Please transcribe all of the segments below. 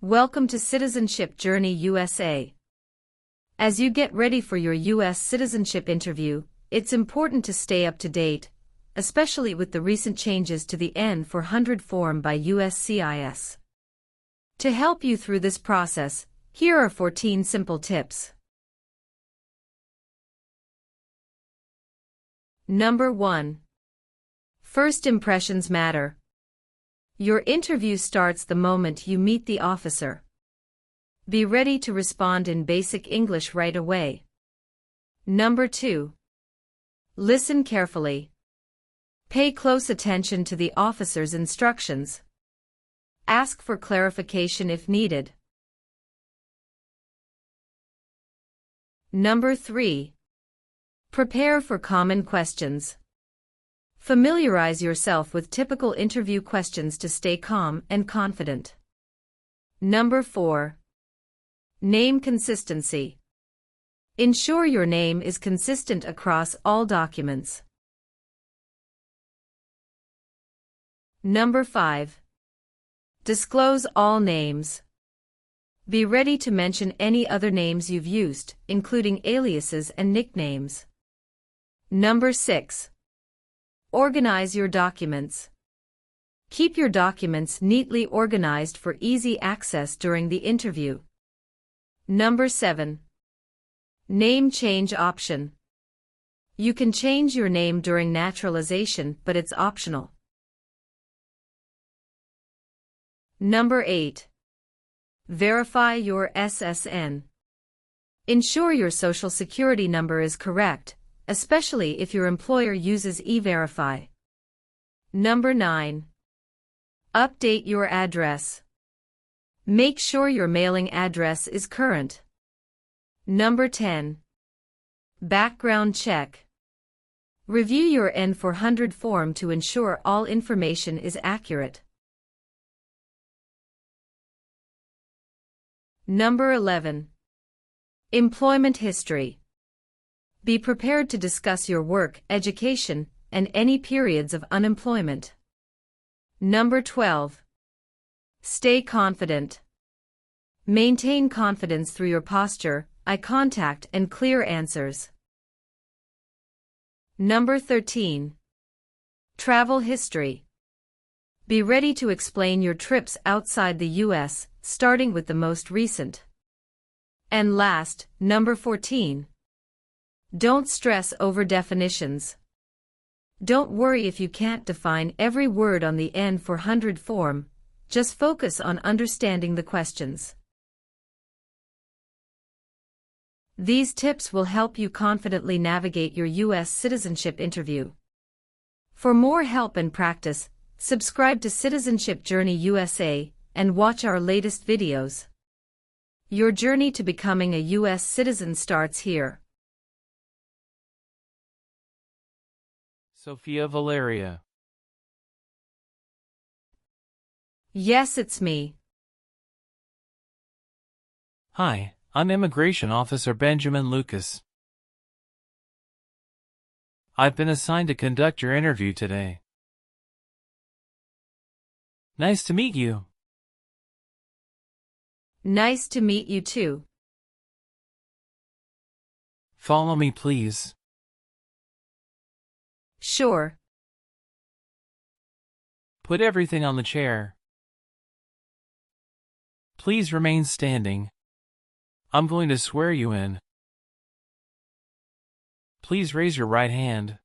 Welcome to Citizenship Journey USA. As you get ready for your U.S. citizenship interview, it's important to stay up to date, especially with the recent changes to the N400 form by USCIS. To help you through this process, here are 14 simple tips. Number 1. First impressions matter. Your interview starts the moment you meet the officer. Be ready to respond in basic English right away. Number 2. Listen carefully. Pay close attention to the officer's instructions. Ask for clarification if needed. Number 3. Prepare for common questions. Familiarize yourself with typical interview questions to stay calm and confident. Number 4. Name consistency. Ensure your name is consistent across all documents. Number 5. Disclose all names. Be ready to mention any other names you've used, including aliases and nicknames. Number 6. Organize your documents. Keep your documents neatly organized for easy access during the interview. Number 7. Name change option. You can change your name during naturalization, but it's optional. Number 8. Verify your SSN. Ensure your Social Security number is correct, especially if your employer uses E-Verify. Number 9. Update your address. Make sure your mailing address is current. Number 10. Background check. Review your N400 form to ensure all information is accurate. Number 11. Employment history. Be prepared to discuss your work, education, and any periods of unemployment. Number 12. Stay confident. Maintain confidence through your posture, eye contact, and clear answers. Number 13. Travel history. Be ready to explain your trips outside the U.S., starting with the most recent. And last, number 14. Don't stress over definitions. Don't worry if you can't define every word on the N400 form, just focus on understanding the questions. These tips will help you confidently navigate your U.S. citizenship interview. For more help and practice, subscribe to Citizenship Journey USA and watch our latest videos. Your journey to becoming a U.S. citizen starts here. Sophia Valeria. Yes, it's me. Hi, I'm Immigration Officer Benjamin Lucas. I've been assigned to conduct your interview today. Nice to meet you. Nice to meet you too. Follow me, please. Sure. Put everything on the chair. Please remain standing. I'm going to swear you in. Please raise your right hand.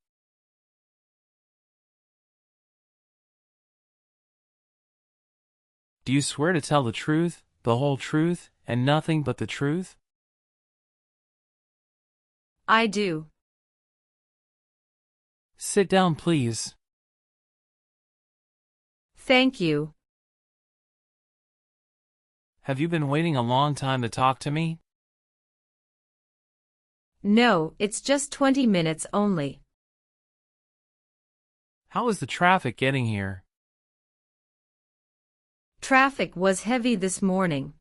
Do you swear to tell the truth, the whole truth, and nothing but the truth? I do. Sit down, please. Thank you. Have you been waiting a long time to talk to me? No, it's just 20 minutes only. How is the traffic getting here? Traffic was heavy this morning.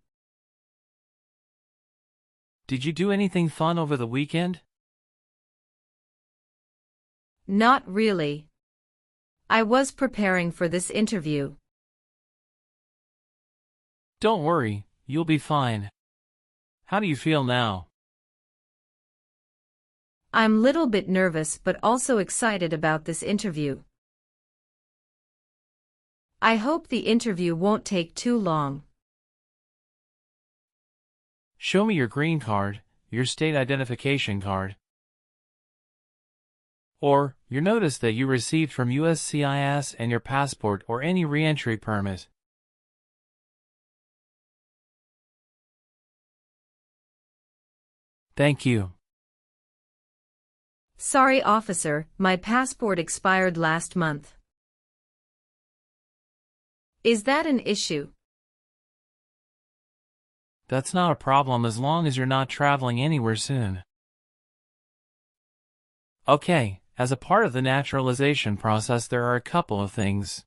Did you do anything fun over the weekend? Not really. I was preparing for this interview. Don't worry, You'll be fine. How do you feel now? I'm little bit nervous but also excited about this interview. I hope the interview won't take too long. Show me your green card, your state identification card, or your notice that you received from USCIS and your passport or any re-entry permit. Thank you. Sorry, officer, my passport expired last month. Is that an issue? That's not a problem as long as you're not traveling anywhere soon. Okay, as a part of the naturalization process there are a couple of things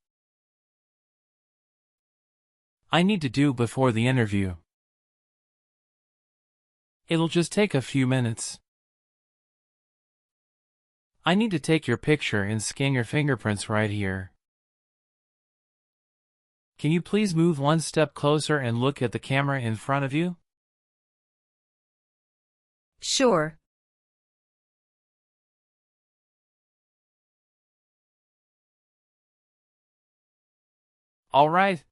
I need to do before the interview. It'll just take a few minutes. I need to take your picture and scan your fingerprints right here. Can you please move one step closer and look at the camera in front of you? Sure. All right.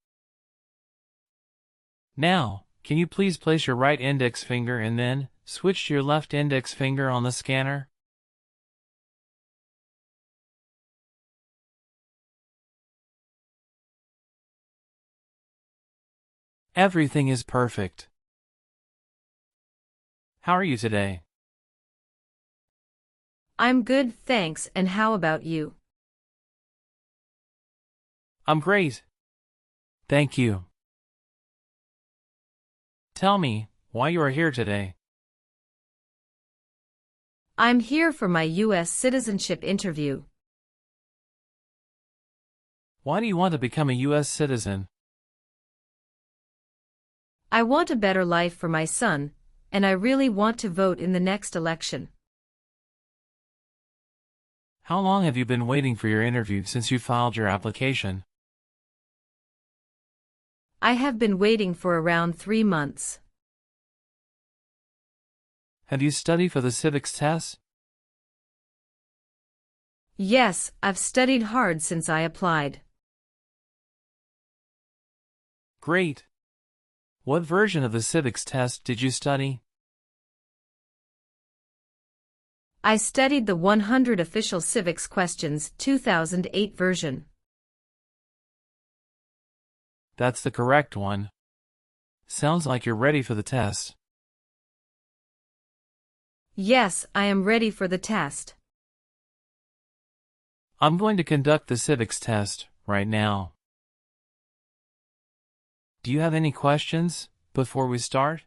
Now, can you please place your right index finger and then switch to your left index finger on the scanner? Everything is perfect. How are you today? I'm good, thanks, and how about you? I'm great. Thank you. Tell me why you are here today. I'm here for my U.S. citizenship interview. Why do you want to become a U.S. citizen? I want a better life for my son, and I really want to vote in the next election. How long have you been waiting for your interview since you filed your application? I have been waiting for around 3 months. Have you studied for the civics test? Yes, I've studied hard since I applied. Great. What version of the civics test did you study? I studied the 100 Official Civics Questions 2008 version. That's the correct one. Sounds like you're ready for the test. Yes, I am ready for the test. I'm going to conduct the civics test right now. Do you have any questions before we start?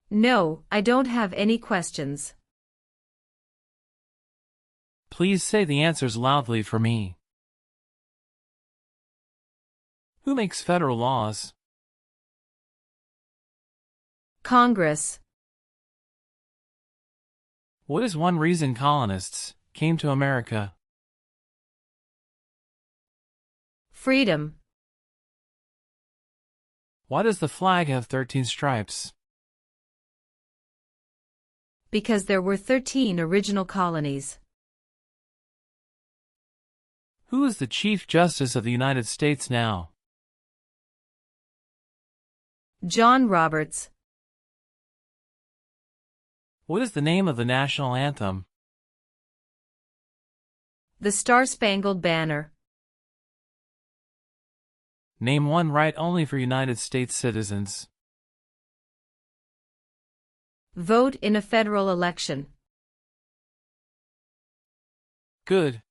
No, I don't have any questions. Please say the answers loudly for me. Who makes federal laws? Congress. What is one reason colonists came to America? Freedom. Why does the flag have 13 stripes? Because there were 13 original colonies. Who is the Chief Justice of the United States now? John Roberts. What is the name of the national anthem? The Star-Spangled Banner. Name one right only for United States citizens. Vote in a federal election. Good.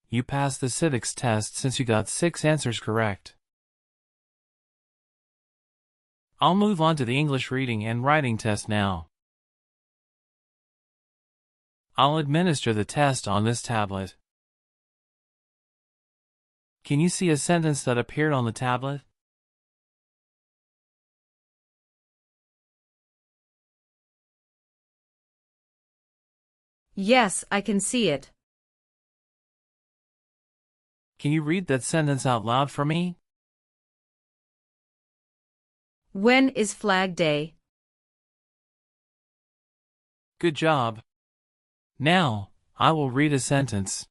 You passed the civics test since you got 6 answers correct. I'll move on to the English reading and writing test now. I'll administer the test on this tablet. Can you see a sentence that appeared on the tablet? Yes, I can see it. Can you read that sentence out loud for me? When is Flag Day? Good job. Now, I will read a sentence.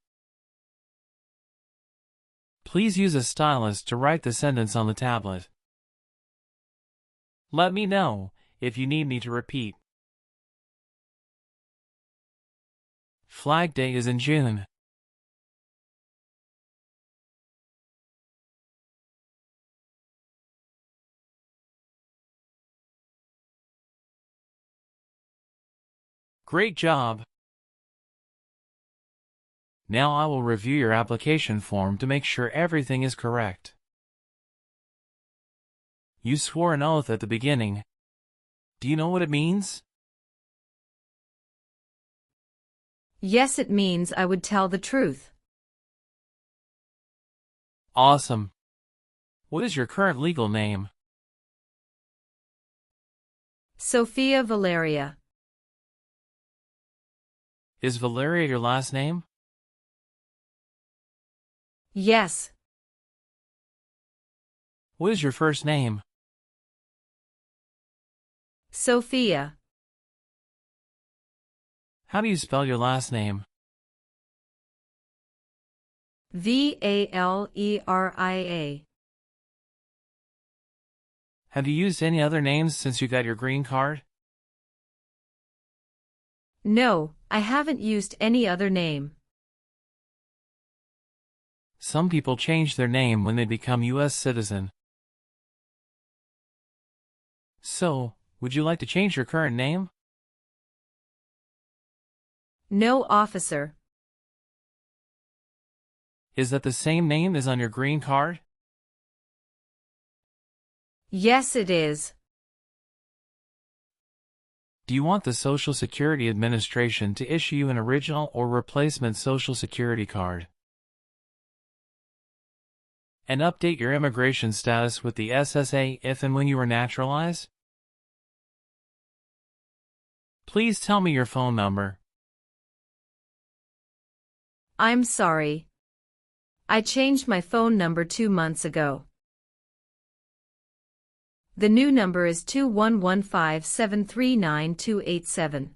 Please use a stylus to write the sentence on the tablet. Let me know if you need me to repeat. Flag Day is in June. Great job! Now I will review your application form to make sure everything is correct. You swore an oath at the beginning. Do you know what it means? Yes, it means I would tell the truth. Awesome. What is your current legal name? Sophia Valeria. Is Valeria your last name? Yes. What is your first name? Sophia. How do you spell your last name? Valeria. Have you used any other names since you got your green card? No, I haven't used any other name. Some people change their name when they become U.S. citizen. So, would you like to change your current name? No, officer. Is that the same name as on your green card? Yes, it is. Do you want the Social Security Administration to issue you an original or replacement Social Security card? And update your immigration status with the SSA if and when you were naturalized? Please tell me your phone number. I'm sorry. I changed my phone number 2 months ago. The new number is 2115739287.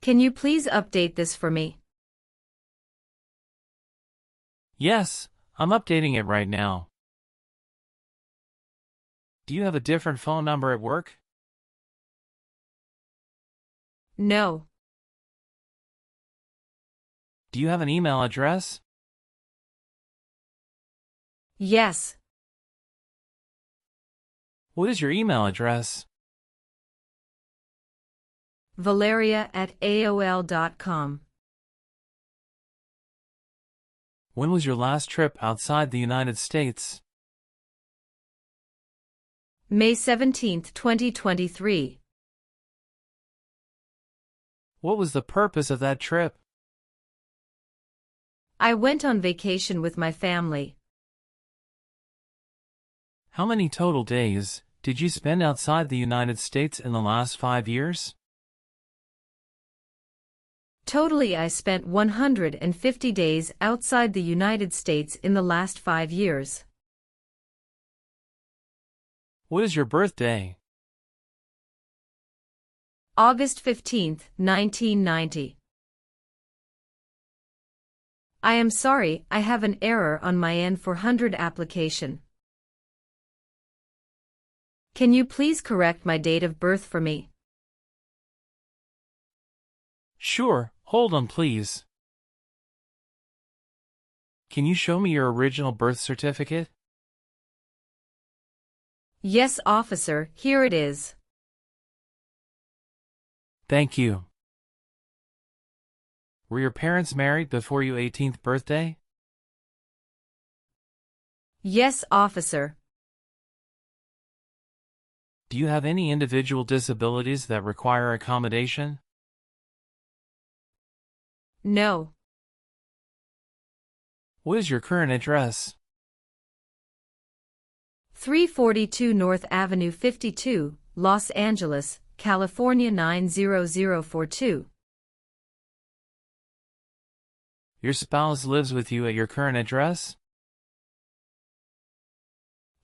Can you please update this for me? Yes, I'm updating it right now. Do you have a different phone number at work? No. Do you have an email address? Yes. What is your email address? Valeria@aol.com. When was your last trip outside the United States? May 17, 2023. What was the purpose of that trip? I went on vacation with my family. How many total days did you spend outside the United States in the last 5 years? Totally, I spent 150 days outside the United States in the last 5 years. What is your birthday? August 15, 1990. I am sorry, I have an error on my N400 application. Can you please correct my date of birth for me? Sure, hold on please. Can you show me your original birth certificate? Yes, officer, here it is. Thank you. Were your parents married before your 18th birthday? Yes, officer. Do you have any individual disabilities that require accommodation? No. What is your current address? 342 North Avenue 52, Los Angeles, California 90042. Your spouse lives with you at your current address?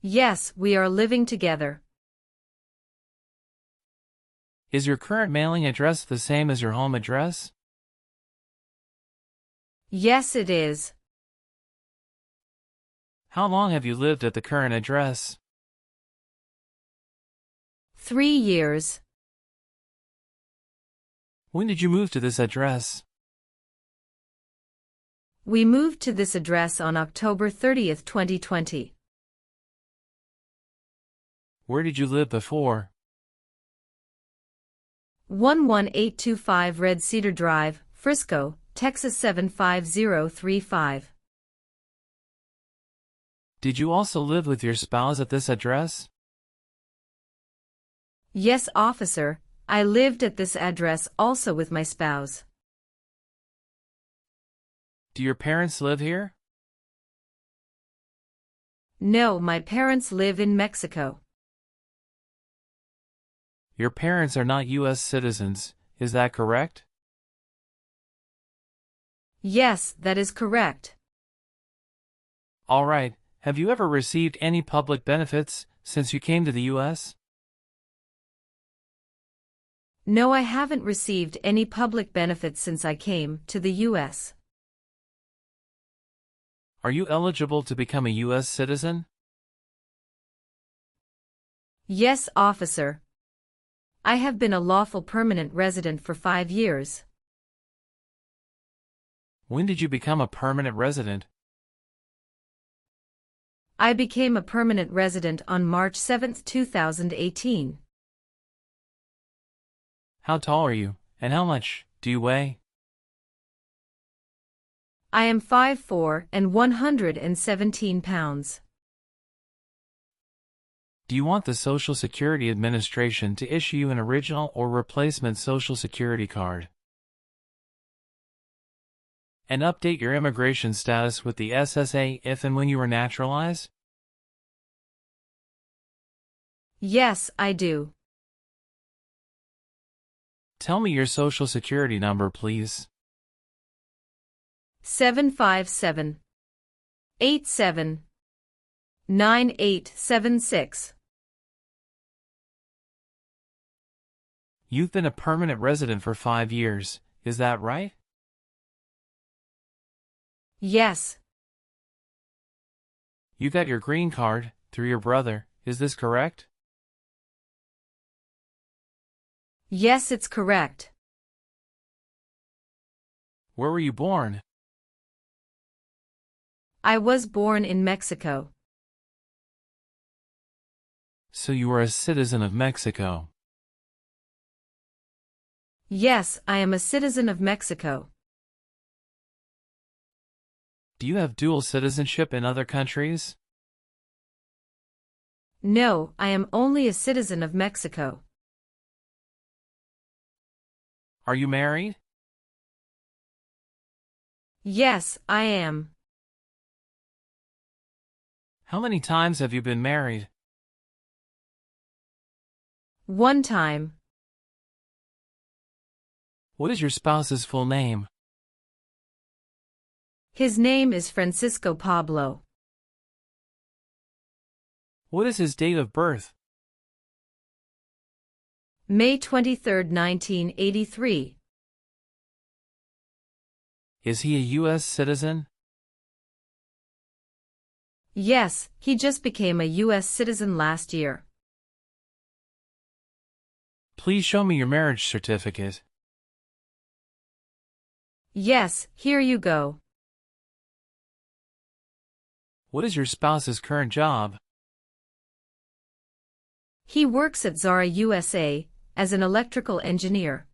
Yes, we are living together. Is your current mailing address the same as your home address? Yes, it is. How long have you lived at the current address? 3 years. When did you move to this address? We moved to this address on October 30th, 2020. Where did you live before? 11825 Red Cedar Drive, Frisco, Texas 75035. Did you also live with your spouse at this address? Yes, officer, I lived at this address also with my spouse. Do your parents live here? No, my parents live in Mexico. Your parents are not U.S. citizens, is that correct? Yes, that is correct. All right, have you ever received any public benefits since you came to the U.S.? No, I haven't received any public benefits since I came to the U.S. Are you eligible to become a U.S. citizen? Yes, officer. I have been a lawful permanent resident for 5 years. When did you become a permanent resident? I became a permanent resident on March 7, 2018. How tall are you, and how much do you weigh? I am 5'4" and 117 pounds. Do you want the Social Security Administration to issue you an original or replacement Social Security card? And update your immigration status with the SSA if and when you are naturalized? Yes, I do. Tell me your Social Security number, please. 757-87-9876. You've been a permanent resident for 5 years, is that right? Yes. You got your green card through your brother, is this correct? Yes, it's correct. Where were you born? I was born in Mexico. So you are a citizen of Mexico. Yes, I am a citizen of Mexico. Do you have dual citizenship in other countries? No, I am only a citizen of Mexico. Are you married? Yes, I am. How many times have you been married? 1 time. What is your spouse's full name? His name is Francisco Pablo. What is his date of birth? May 23, 1983. Is he a U.S. citizen? Yes, he just became a U.S. citizen last year. Please show me your marriage certificate. Yes, here you go. What is your spouse's current job? He works at Zara USA as an electrical engineer.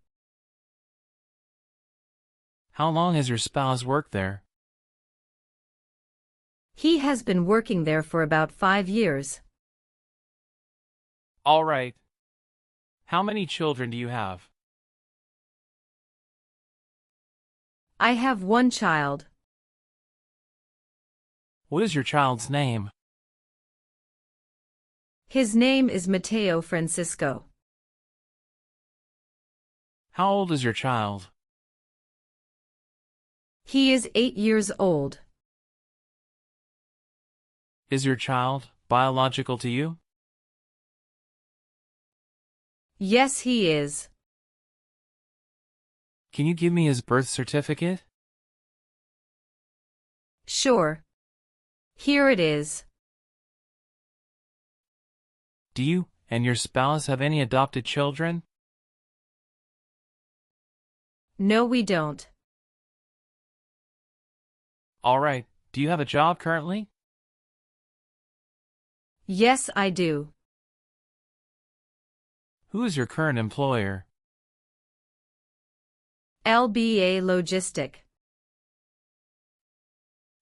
How long has your spouse worked there? He has been working there for about 5 years. All right. How many children do you have? I have 1 child. What is your child's name? His name is Mateo Francisco. How old is your child? He is 8 years old. Is your child biological to you? Yes, he is. Can you give me his birth certificate? Sure. Here it is. Do you and your spouse have any adopted children? No, we don't. All right. Do you have a job currently? Yes, I do. Who is your current employer? LBA Logistic.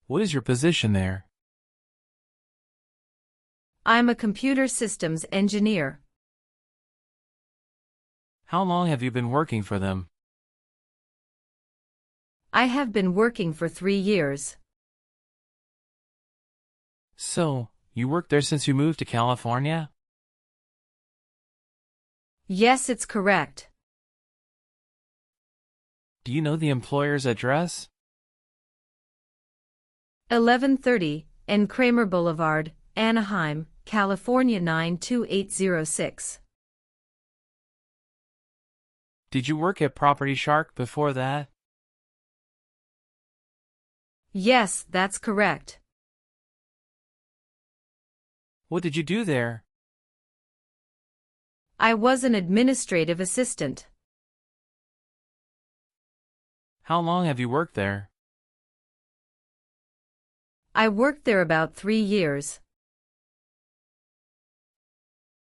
What is your position there? I'm a computer systems engineer. How long have you been working for them? I have been working for 3 years. So, you worked there since you moved to California? Yes, it's correct. Do you know the employer's address? 1130 N. Kramer Boulevard, Anaheim, California 92806. Did you work at Property Shark before that? Yes, that's correct. What did you do there? I was an administrative assistant. How long have you worked there? I worked there about 3 years.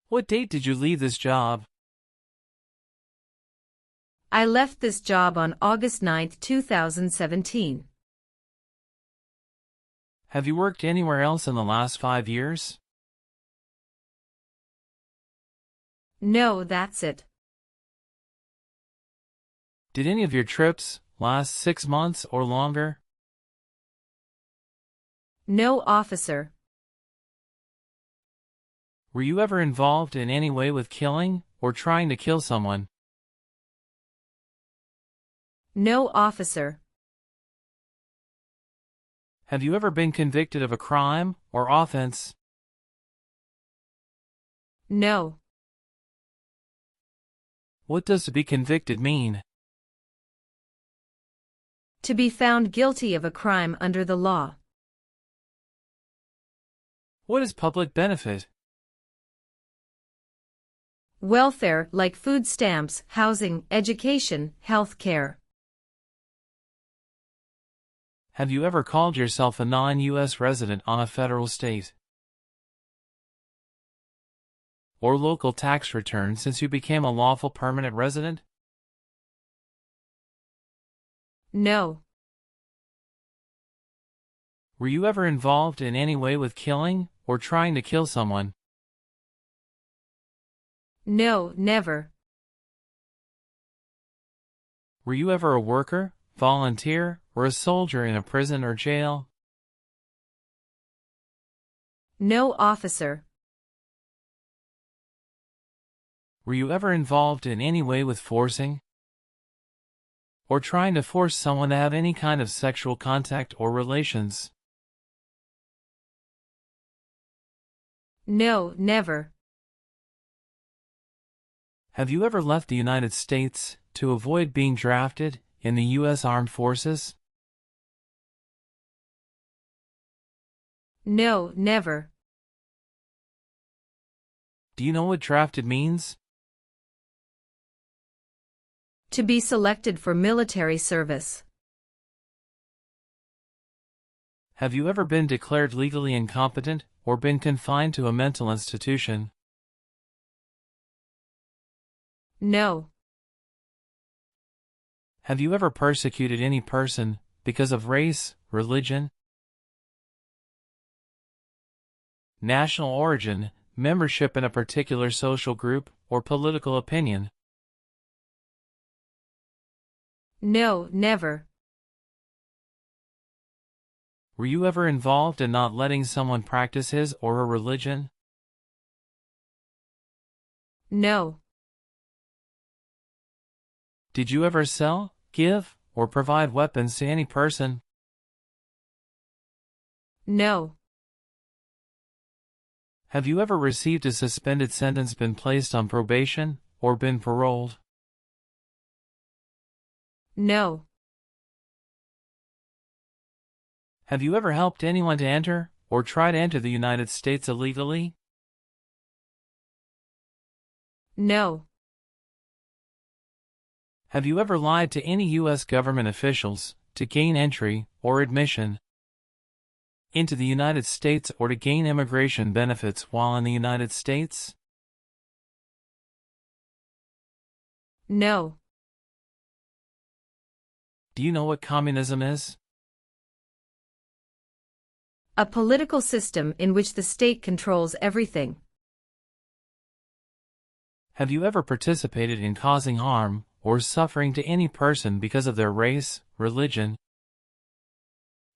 What date did you leave this job? I left this job on August 9, 2017. Have you worked anywhere else in the last 5 years? No, that's it. Did any of your trips last 6 months or longer? No, officer. Were you ever involved in any way with killing or trying to kill someone? No, officer. Have you ever been convicted of a crime or offense? No. What does to be convicted mean? To be found guilty of a crime under the law. What is public benefit? Welfare, like food stamps, housing, education, health care. Have you ever called yourself a non-U.S. resident on a federal, state, or local tax return since you became a lawful permanent resident? No. Were you ever involved in any way with killing or trying to kill someone? No, never. Were you ever a worker, volunteer, or a soldier in a prison or jail? No, officer. Were you ever involved in any way with forcing or trying to force someone to have any kind of sexual contact or relations? No, never. Have you ever left the United States to avoid being drafted in the U.S. Armed Forces? No, never. Do you know what drafted means? To be selected for military service. Have you ever been declared legally incompetent or been confined to a mental institution? No. Have you ever persecuted any person because of race, religion, national origin, membership in a particular social group, or political opinion? No, never. Were you ever involved in not letting someone practice his or her religion? No. Did you ever sell, give, or provide weapons to any person? No. Have you ever received a suspended sentence, been placed on probation, or been paroled? No. Have you ever helped anyone to enter, or try to enter the United States illegally? No. Have you ever lied to any U.S. government officials to gain entry or admission into the United States, or to gain immigration benefits while in the United States? No. Do you know what communism is? A political system in which the state controls everything. Have you ever participated in causing harm or suffering to any person because of their race, religion,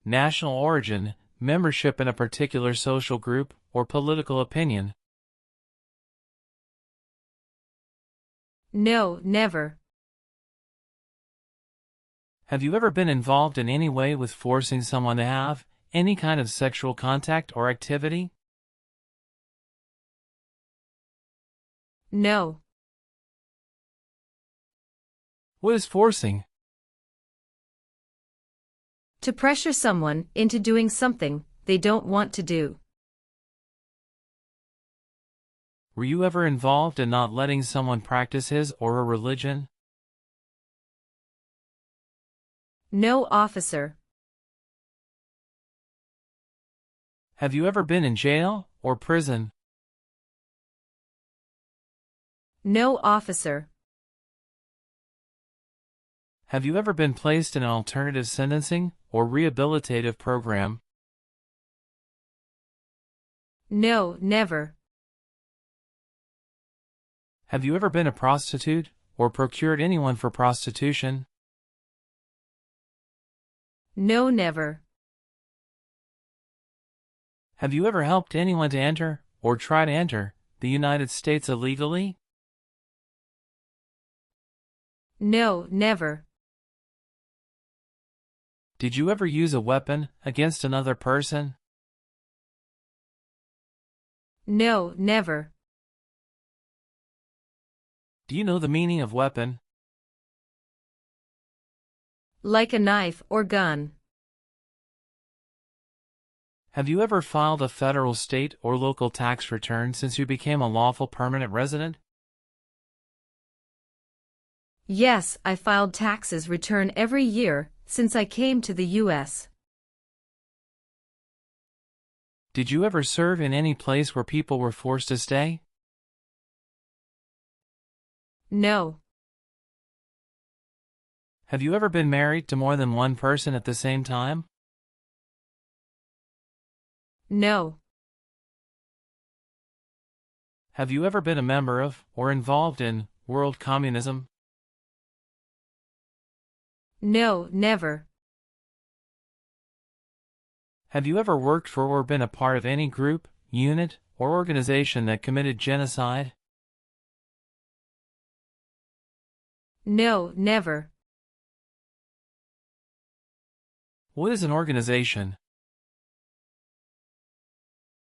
national origin, membership in a particular social group, or political opinion? No, never. Have you ever been involved in any way with forcing someone to have any kind of sexual contact or activity? No. What is forcing? To pressure someone into doing something they don't want to do. Were you ever involved in not letting someone practice his or her religion? No, officer. Have you ever been in jail or prison? No, officer. Have you ever been placed in an alternative sentencing or rehabilitative program? No, never. Have you ever been a prostitute or procured anyone for prostitution? No, never. Have you ever helped anyone to enter or try to enter the United States illegally? No, never. Did you ever use a weapon against another person? No, never. Do you know the meaning of weapon? Like a knife or gun. Have you ever filed a federal, state, or local tax return since you became a lawful permanent resident? Yes, I filed taxes return every year since I came to the U.S. Did you ever serve in any place where people were forced to stay? No. Have you ever been married to more than one person at the same time? No. Have you ever been a member of or involved in world communism? No, never. Have you ever worked for or been a part of any group, unit, or organization that committed genocide? No, never. What is an organization?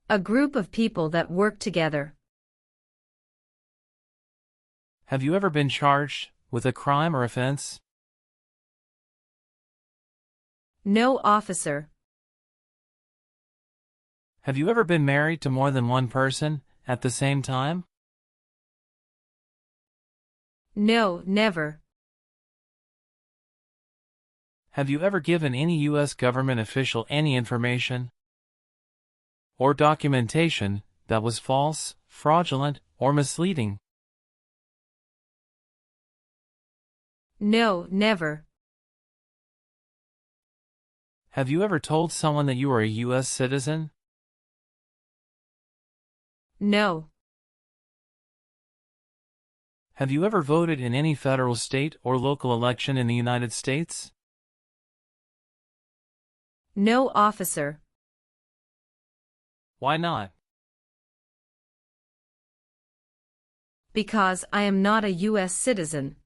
A group of people that work together. Have you ever been charged with a crime or offense? No, officer. Have you ever been married to more than one person at the same time? No, never. Have you ever given any U.S. government official any information or documentation that was false, fraudulent, or misleading? No, never. Have you ever told someone that you are a U.S. citizen? No. Have you ever voted in any federal, state, or local election in the United States? No, officer. Why not? Because I am not a U.S. citizen.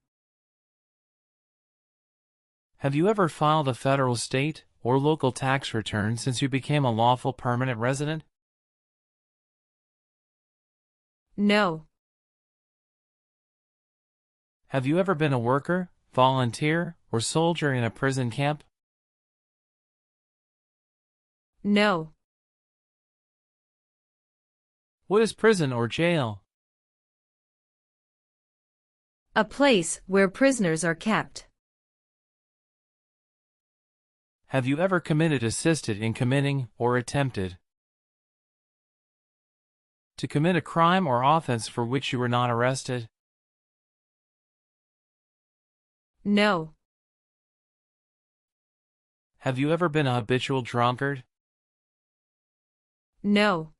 Have you ever filed a federal, state, or local tax return since you became a lawful permanent resident? No. Have you ever been a worker, volunteer, or soldier in a prison camp? No. What is prison or jail? A place where prisoners are kept. Have you ever committed, assisted in committing, or attempted to commit a crime or offense for which you were not arrested? No. Have you ever been a habitual drunkard? No.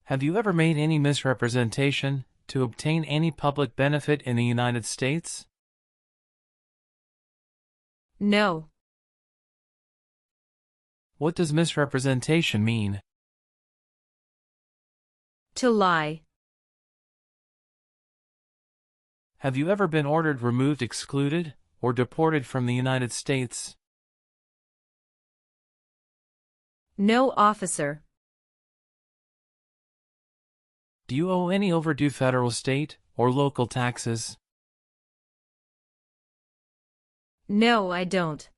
Have you ever made any misrepresentation to obtain any public benefit in the United States? No. What does misrepresentation mean? To lie. Have you ever been ordered removed, excluded, or deported from the United States? No, officer. Do you owe any overdue federal, state, or local taxes? No, I don't.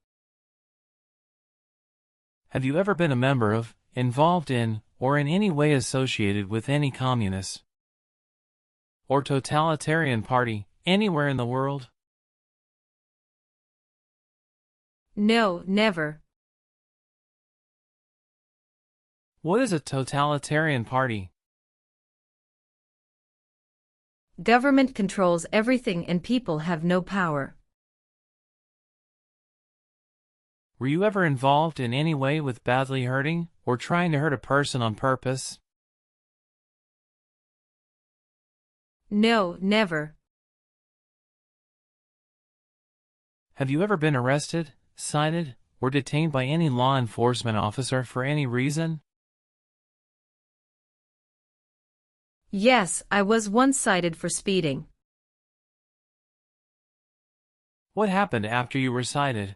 Have you ever been a member of, involved in, or in any way associated with any communist or totalitarian party anywhere in the world? No, never. What is a totalitarian party? Government controls everything and people have no power. Were you ever involved in any way with badly hurting or trying to hurt a person on purpose? No, never. Have you ever been arrested, cited, or detained by any law enforcement officer for any reason? Yes, I was once cited for speeding. What happened after you were cited?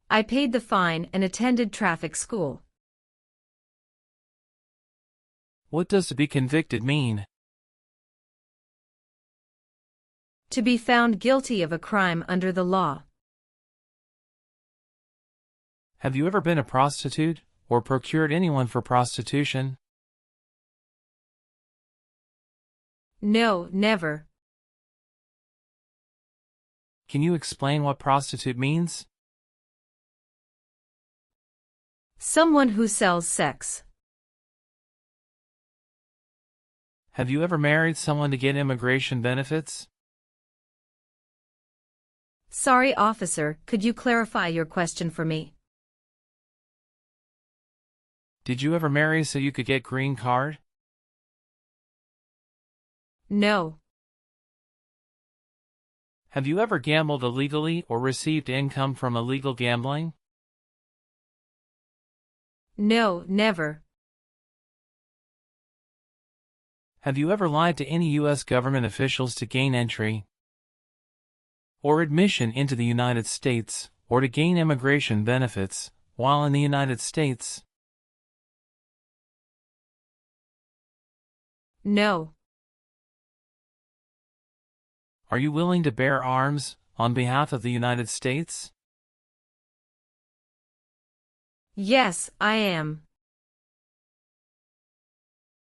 I paid the fine and attended traffic school. What does to be convicted mean? To be found guilty of a crime under the law. Have you ever been a prostitute, or procured anyone for prostitution? No, never. Can you explain what prostitute means? Someone who sells sex. Have you ever married someone to get immigration benefits? Sorry, officer, could you clarify your question for me? Did you ever marry so you could get green card? No. Have you ever gambled illegally or received income from illegal gambling? No, never. Have you ever lied to any U.S. government officials to gain entry or admission into the United States, or to gain immigration benefits while in the United States? No. Are you willing to bear arms on behalf of the United States? Yes, I am.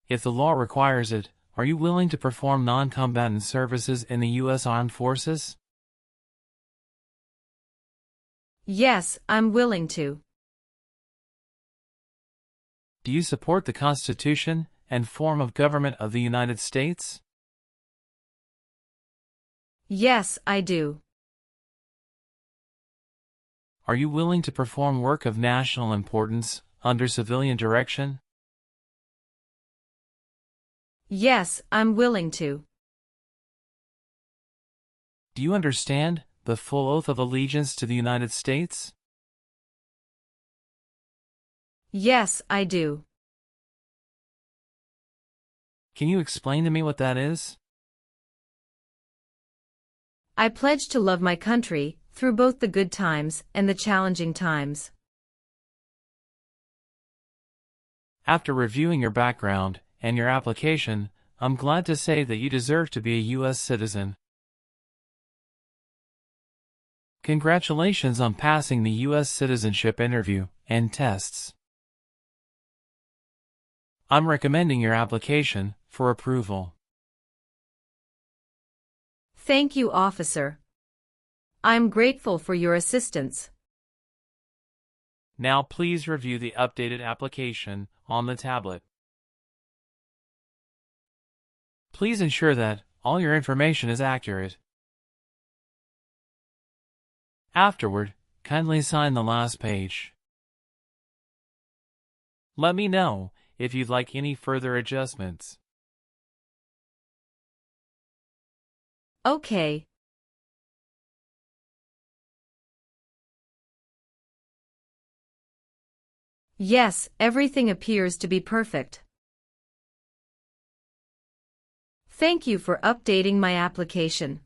If the law requires it, are you willing to perform non-combatant services in the U.S. Armed Forces? Yes, I'm willing to. Do you support the Constitution and form of government of the United States? Yes, I do. Are you willing to perform work of national importance under civilian direction? Yes, I'm willing to. Do you understand the full oath of allegiance to the United States? Yes, I do. Can you explain to me what that is? I pledge to love my country through both the good times and the challenging times. After reviewing your background and your application, I'm glad to say that you deserve to be a U.S. citizen. Congratulations on passing the U.S. citizenship interview and tests. I'm recommending your application for approval. Thank you, officer. I'm grateful for your assistance. Now please review the updated application on the tablet. Please ensure that all your information is accurate. Afterward, kindly sign the last page. Let me know if you'd like any further adjustments. Okay. Yes, everything appears to be perfect. Thank you for updating my application.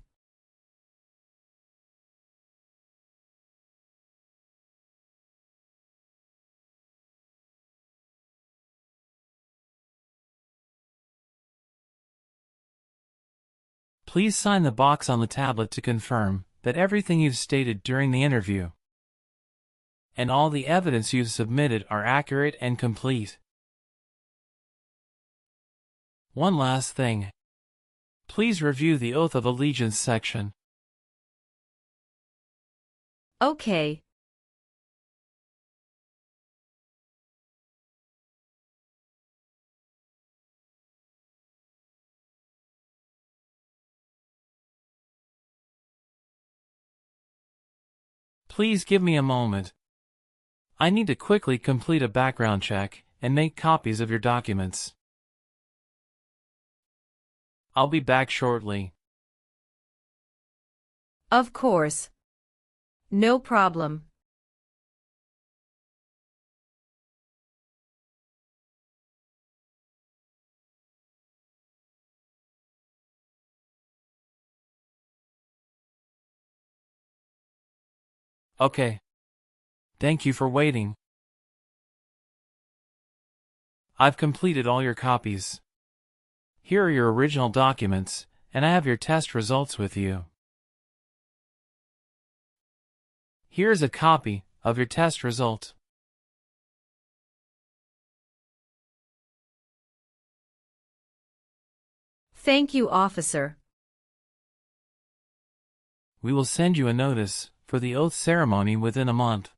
Please sign the box on the tablet to confirm that everything you've stated during the interview and all the evidence you've submitted are accurate and complete. One last thing. Please review the Oath of Allegiance section. Okay. Please give me a moment. I need to quickly complete a background check and make copies of your documents. I'll be back shortly. Of course. No problem. Okay. Thank you for waiting. I've completed all your copies. Here are your original documents, and I have your test results with you. Here's a copy of your test result. Thank you, officer. We will send you a notice for the oath ceremony within a month.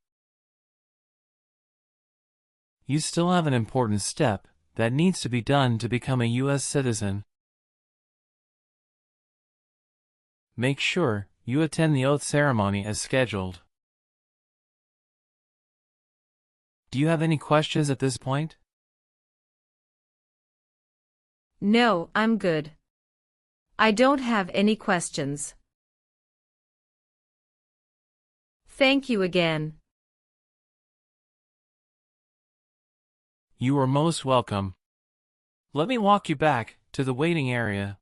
You still have an important step that needs to be done to become a U.S. citizen. Make sure you attend the oath ceremony as scheduled. Do you have any questions at this point? No, I'm good. I don't have any questions. Thank you again. You are most welcome. Let me walk you back to the waiting area.